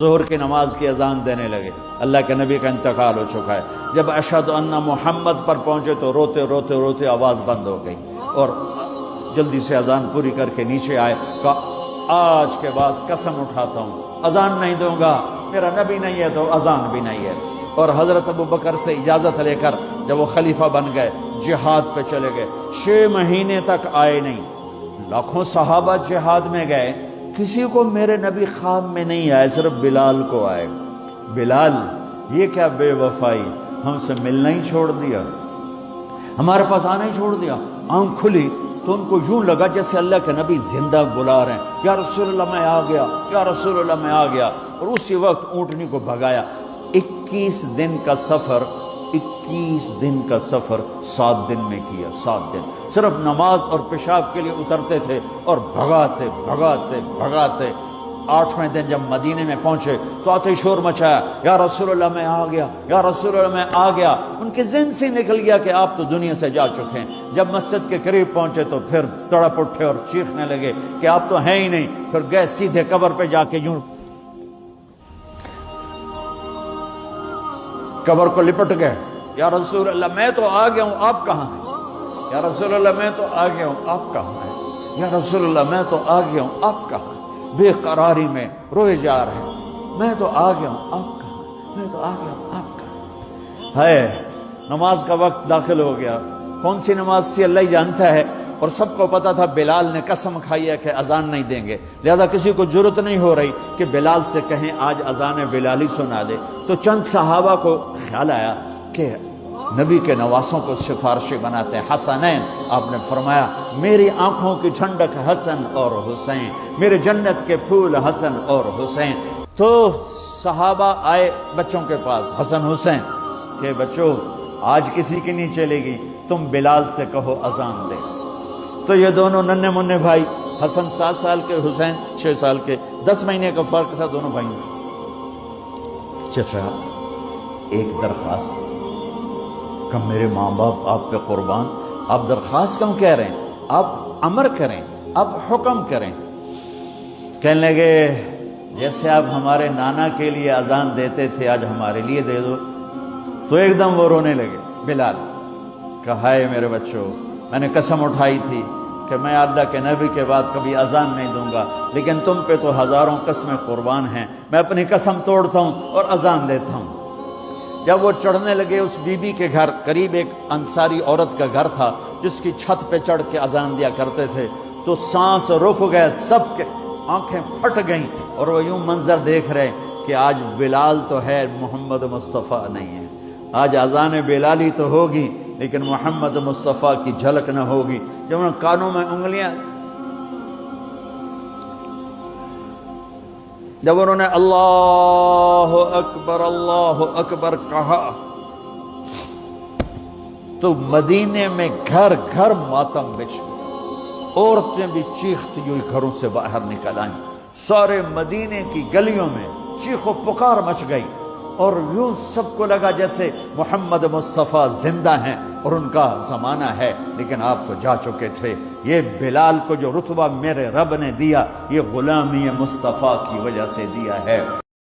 ظہر کی نماز کی اذان دینے لگے، اللہ کے نبی کا انتقال ہو چکا ہے۔ جب اشہد ان محمد پر پہنچے تو روتے روتے روتے آواز بند ہو گئی اور جلدی سے اذان پوری کر کے نیچے آئے، کہا آج کے بعد قسم اٹھاتا ہوں اذان نہیں دوں گا، میرا نبی نہیں ہے تو اذان بھی نہیں ہے۔ اور حضرت ابو بکر سے اجازت لے کر جب وہ خلیفہ بن گئے جہاد پہ چلے گئے، 6 مہینے تک آئے نہیں۔ لاکھوں صحابہ جہاد میں گئے، کسی کو میرے نبی خواب میں نہیں آئے، صرف بلال کو آئے۔ بلال یہ کیا بے وفائی، ہم سے ملنا ہی چھوڑ دیا، ہمارے پاس آنا ہی چھوڑ دیا۔ آنکھ کھلی تو ان کو یوں لگا جیسے اللہ کے نبی زندہ بلا رہے ہیں، یا رسول اللہ میں آ گیا، یا رسول اللہ میں آ گیا۔ اور اسی وقت اونٹنی کو بھگایا۔ 21 دن کا سفر 7 دن میں کیا، 7 دن صرف نماز اور پیشاب کے لیے اترتے تھے اور بھگاتے بھگاتے بھگاتے 8ویں دن جب مدینے میں پہنچے تو آتے شور مچایا، یا رسول اللہ میں آ گیا، یا رسول اللہ میں آ گیا۔ ان کے ذہن سے نکل گیا کہ آپ تو دنیا سے جا چکے ہیں۔ جب مسجد کے قریب پہنچے تو پھر تڑپ اٹھے اور چیخنے لگے کہ آپ تو ہیں ہی نہیں۔ پھر گئے سیدھے قبر پہ جا کے یوں قبر کو لپٹ گئے، یا رسول اللہ میں تو آ گیا ہوں، آپ کہاں ہیں؟ یا رسول اللہ میں تو آ گیا ہوں، آپ کہاں ہیں؟ یا رسول اللہ میں تو آ گیا ہوں، آپ کہاں ہیں؟ بے قراری میں روئے جا رہے ہیں، میں تو آ گیا ہوں، آپ کہاں ہیں؟ میں تو آ گیا ہوں، آپ کہاں ہیں؟ ہے نماز کا وقت داخل ہو گیا۔ کون سی نماز تھی اللہ ہی جانتا ہے، اور سب کو پتا تھا بلال نے قسم کھائی ہے کہ اذان نہیں دیں گے، لہذا کسی کو جرت نہیں ہو رہی کہ بلال سے کہیں آج اذان بلالی سنا دے۔ تو چند صحابہ کو خیال آیا کہ نبی کے نواسوں کو سفارشی بناتے ہیں، حسنین۔ آپ نے فرمایا میری آنکھوں کی ٹھنڈک حسن اور حسین، میرے جنت کے پھول حسن اور حسین۔ تو صحابہ آئے بچوں کے پاس، حسن حسین، کہ بچوں آج کسی کی نہیں چلے گی، تم بلال سے کہو اذان دے۔ تو یہ دونوں ننھے منھے بھائی، حسن 7 سال کے، حسین 6 سال کے، 10 مہینے کا فرق تھا دونوں بھائیوں میں۔ چچا ایک درخواست کہ میرے ماں باپ آپ پہ قربان، آپ درخواست کیوں کہہ رہے ہیں؟ آپ امر کریں، آپ حکم کریں۔ کہنے لگے جیسے آپ ہمارے نانا کے لیے اذان دیتے تھے آج ہمارے لیے دے دو۔ تو ایک دم وہ رونے لگے بلال، کہا ہے میرے بچوں، میں نے قسم اٹھائی تھی کہ میں اللہ کے نبی کے بعد کبھی اذان نہیں دوں گا، لیکن تم پہ تو ہزاروں قسمیں قربان ہیں، میں اپنی قسم توڑتا ہوں اور اذان دیتا ہوں۔ جب وہ چڑھنے لگے اس بی بی کے گھر، قریب ایک انصاری عورت کا گھر تھا جس کی چھت پہ چڑھ کے اذان دیا کرتے تھے، تو سانس رک گئے سب کے، آنکھیں پھٹ گئیں، اور وہ یوں منظر دیکھ رہے کہ آج بلال تو ہے، محمد مصطفیٰ نہیں ہے۔ آج اذان بلالی تو ہوگی لیکن محمد مصطفیٰ کی جھلک نہ ہوگی۔ جب انہوں نے کانوں میں انگلیاں، جب انہوں نے اللہ اکبر کہا تو مدینے میں گھر گھر ماتم بچھ گیا، عورتیں بھی چیختی ہوئی گھروں سے باہر نکل آئیں، سارے مدینے کی گلیوں میں چیخ و پکار مچ گئی، اور یوں سب کو لگا جیسے محمد مصطفیٰ زندہ ہیں اور ان کا زمانہ ہے، لیکن آپ تو جا چکے تھے۔ یہ بلال کو جو رتبہ میرے رب نے دیا، یہ غلامی مصطفیٰ کی وجہ سے دیا ہے۔